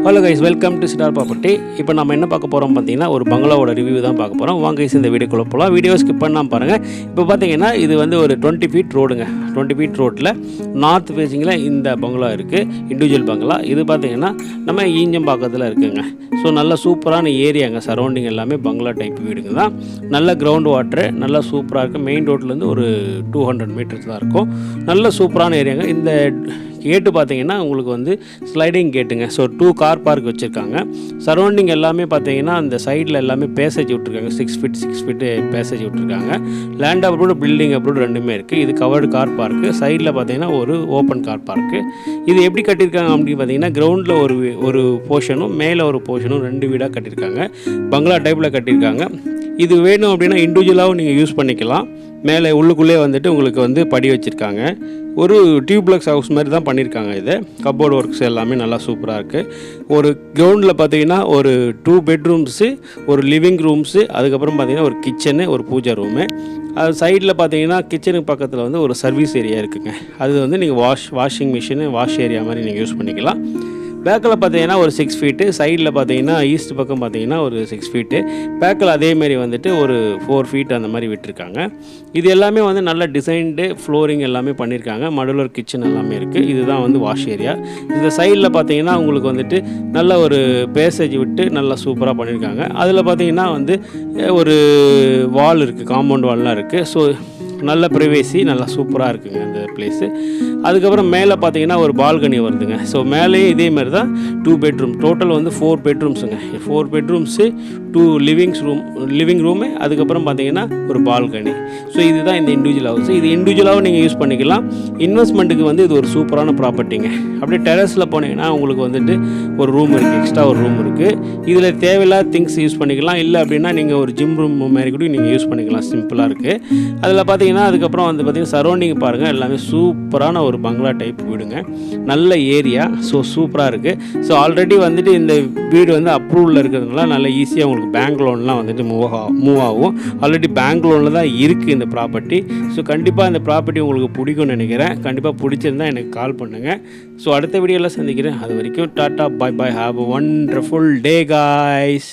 Hello guys, welcome to Cedar property. இப்போ நம்ம என்ன பார்க்க போகிறோம் பார்த்தீங்கன்னா, ஒரு பங்களாவோட ரிவ்யூ தான் பார்க்க போகிறோம். வாங்க கைஸ், இந்த வீடியோக்குள்ளே போகலாம். வீடியோ ஸ்கிப் பண்ணாமல் பாருங்கள். இப்போ பார்த்தீங்கன்னா இது வந்து ஒரு 20 ஃபீட் ரோடுங்க. 20 ஃபீட் ரோட்டில் நார்த் ஃபேஸிங்கில் இந்த பங்களா இருக்குது, இண்டிவிஜுவல் பங்களா. இது பார்த்தீங்கன்னா நம்ம ஈஞ்சம்பாக்கத்தில் இருக்குங்க. ஸோ நல்ல சூப்பரான ஏரியாங்க. சரௌண்டிங் எல்லாமே பங்களா டைப் வீடுங்க தான். நல்ல கிரவுண்ட் வாட்ரு, நல்லா சூப்பராக இருக்குது. மெயின் ரோட்லேருந்து ஒரு 200 மீட்டர்ஸ் தான் இருக்கும். நல்ல சூப்பரான ஏரியாங்க. இந்த கேட்டு பார்த்தீங்கன்னா உங்களுக்கு வந்து ஸ்லைடிங் கேட்டுங்க. ஸோ 2 கார் பார்க் வச்சுருக்காங்க. சரௌண்டிங் எல்லாமே பார்த்தீங்கன்னா அந்த சைடில் எல்லாமே பேசேஜ் விட்ருக்காங்க. 6 ஃபீட் பேசேஜ் விட்ருக்காங்க. லேண்ட் அப்ரூவ்டு, பில்டிங் அப்ரூவ்டு ரெண்டுமே இருக்குது. இது கவர்டு கார் பார்க்கு. சைடில் பார்த்தீங்கன்னா ஒரு ஓப்பன் கார் பார்க்கு. இது எப்படி கட்டியிருக்காங்க அப்படின்னு பார்த்தீங்கன்னா, கிரவுண்டில் ஒரு போர்ஷனும் மேலே ஒரு போர்ஷனும் 2 வீடாக கட்டியிருக்காங்க. பங்களா டைப்பில் கட்டியிருக்காங்க. இது வேணும் அப்படின்னா இண்டிவிஜுவலாகவும் நீங்கள் யூஸ் பண்ணிக்கலாம். மேலே உள்ளுக்குள்ளே வந்துட்டு உங்களுக்கு வந்து படி வச்சுருக்காங்க. ஒரு டியூப்ளெக்ஸ் ஹவுஸ் மாதிரி தான் பண்ணியிருக்காங்க. இது கப்போர்டு ஒர்க்ஸ் எல்லாமே நல்லா சூப்பராக இருக்குது. ஒரு கிரவுண்டில் பார்த்தீங்கன்னா ஒரு 2 பெட்ரூம்ஸு, ஒரு லிவிங் ரூம்ஸு, அதுக்கப்புறம் பார்த்தீங்கன்னா ஒரு கிச்சனு, ஒரு பூஜை ரூமு. அது சைடில் பார்த்தீங்கன்னா கிச்சனுக்கு பக்கத்தில் வந்து ஒரு சர்வீஸ் ஏரியா இருக்குங்க. அது வந்து நீங்கள் வாஷிங் மிஷினு, வாஷ் ஏரியா மாதிரி நீங்கள் யூஸ் பண்ணிக்கலாம். பேக்கில் பார்த்தீங்கன்னா ஒரு 6 ஃபீட்டு, சைடில் பார்த்தீங்கன்னா ஈஸ்ட் பக்கம் பார்த்தீங்கன்னா ஒரு 6 ஃபீட்டு, பேக்கில் அதேமாரி வந்துட்டு ஒரு 4 ஃபீட் அந்த மாதிரி விட்டுருக்காங்க. இது எல்லாமே வந்து நல்ல டிசைன்டு ஃப்ளோரிங் எல்லாமே பண்ணியிருக்காங்க. மாடுலர் கிச்சன் எல்லாமே இருக்குது. இதுதான் வந்து வாஷ் ஏரியா. இந்த சைடில் பார்த்தீங்கன்னா உங்களுக்கு வந்துட்டு நல்ல ஒரு பேசேஜ் விட்டு நல்லா சூப்பராக பண்ணியிருக்காங்க. அதில் பார்த்தீங்கன்னா வந்து ஒரு வால் இருக்குது, காம்பவுண்ட் வால்லாம் இருக்குது. ஸோ நல்ல ப்ரைவேசி, நல்லா சூப்பராக இருக்குங்க அந்த பிளேஸு. அதுக்கப்புறம் மேலே பார்த்தீங்கன்னா ஒரு பால்கனி வருதுங்க. ஸோ மேலேயே இதேமாதிரி தான் 2 பெட்ரூம், டோட்டல் வந்து 4 பெட்ரூம்ஸுங்க. 4 பெட்ரூம்ஸு, 2 லிவிங் ரூமு, அதுக்கப்புறம் பார்த்தீங்கன்னா ஒரு பால்கனி. ஸோ இதுதான் இந்த இண்டிவிஜுவல் ஹவுஸ். இது இண்டிவிஜுவலாகவும் நீங்கள் யூஸ் பண்ணிக்கலாம். இன்வெஸ்ட்மெண்ட்டுக்கு வந்து இது ஒரு சூப்பரான ப்ராப்பர்ட்டிங்க. அப்படியே டெரஸில் போனீங்கன்னா உங்களுக்கு வந்துட்டு ஒரு ரூம் இருக்குது, எக்ஸ்ட்ரா ஒரு ரூம் இருக்குது. இதில் தேவையில்லாத திங்ஸ் யூஸ் பண்ணிக்கலாம். இல்லை அப்படின்னா நீங்கள் ஒரு ஜிம் ரூம் மாதிரி கூட நீங்கள் யூஸ் பண்ணிக்கலாம். சிம்பிளாக இருக்குது. அதில் பார்த்தீங்கன்னா அதுக்கப்புறம் வந்து பார்த்தீங்கன்னா சரௌண்டிங் பாருங்கள், எல்லாமே சூப்பரான ஒரு பங்களா டைப் வீடுங்க. நல்ல ஏரியா. ஸோ சூப்பராக இருக்குது. ஸோ ஆல்ரெடி வந்துட்டு இந்த வீடு வந்து அப்ரூவலில் இருக்கிறதுனால நல்ல ஈஸியாக உங்களுக்கு பேங்க் லோன்லாம் வந்துட்டு மூவ் ஆகும். ஆல்ரெடி பேங்க் லோனில் தான் இருக்குது இந்த ப்ராப்பர்ட்டி. ஸோ கண்டிப்பாக இந்த ப்ராப்பர்ட்டி உங்களுக்கு பிடிக்கும்னு நினைக்கிறேன். கண்டிப்பாக பிடிச்சிருந்தால் எனக்கு கால் பண்ணுங்கள். ஸோ அடுத்த வீடியோவில் சந்திக்கிறேன். அது வரைக்கும் tata, bye bye, have a wonderful day guys.